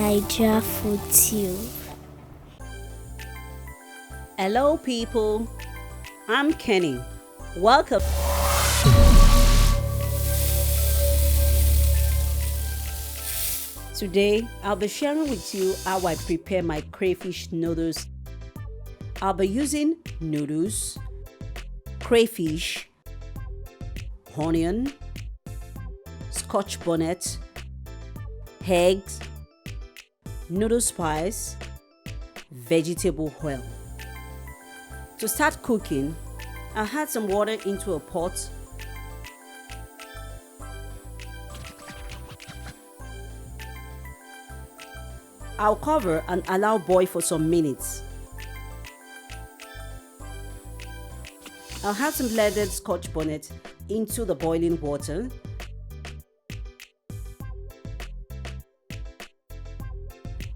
Niger Food Tube. Hello people, I'm Kenny. Welcome. Today, I'll be sharing with you how I prepare my crayfish noodles. I'll be using noodles, crayfish, onion, Scotch bonnet, eggs, noodle spice, vegetable oil. To start cooking, I'll add some water into a pot. I'll cover and allow boil for some minutes. I'll add some blended Scotch bonnet into the boiling water.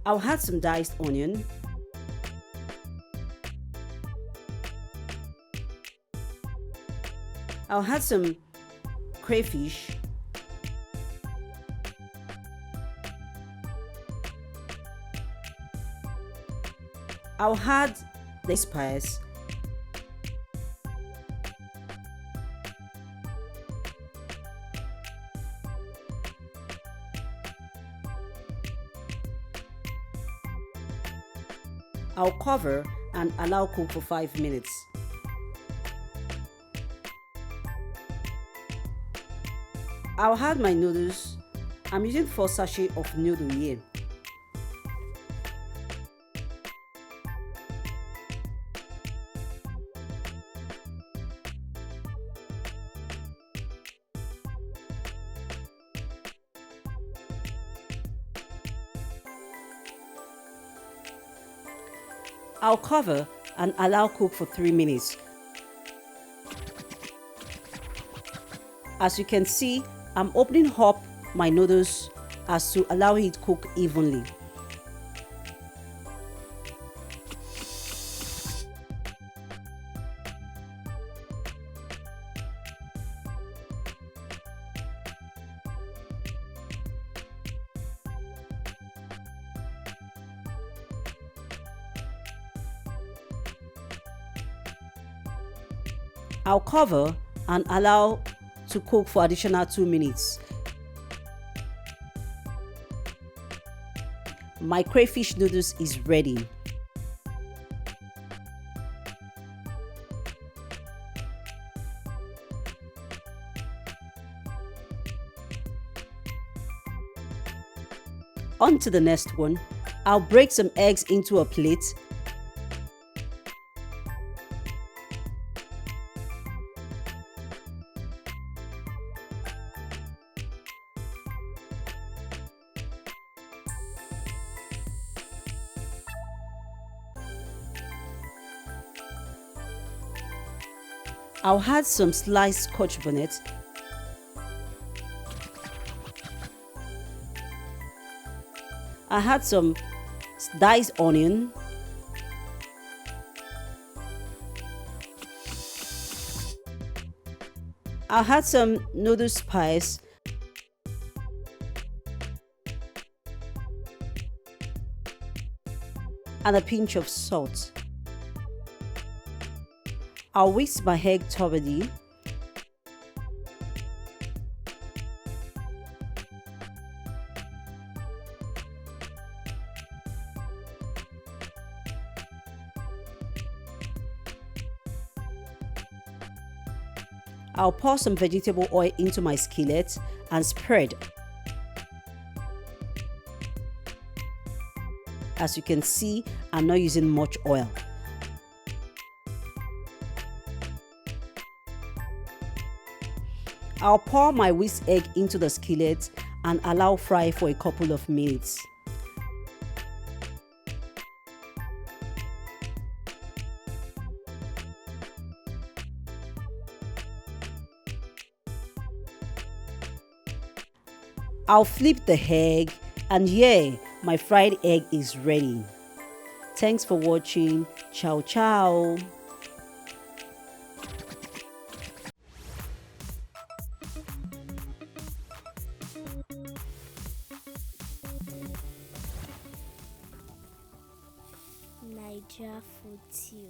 I'll add some diced onion. I'll add some crayfish. I'll add the spice. I'll cover and allow cook for 5 minutes. I'll add my noodles. I'm using 4 sachets of noodle here. I'll cover and allow cook for 3 minutes. As you can see, I'm opening up my noodles as to allow it to cook evenly. I'll cover and allow to cook for additional 2 minutes. My crayfish noodles is ready. On to the next one. I'll break some eggs into a plate. I'll add some sliced Scotch bonnet. I add some diced onion. I'll add some noodle spice. And a pinch of salt. I'll whisk my egg thoroughly. I'll pour some vegetable oil into my skillet and spread. As you can see, I'm not using much oil. I'll pour my whisked egg into the skillet and allow fry for a couple of minutes. I'll flip the egg and yeah, my fried egg is ready. Thanks for watching. Ciao ciao. Nigeria food too.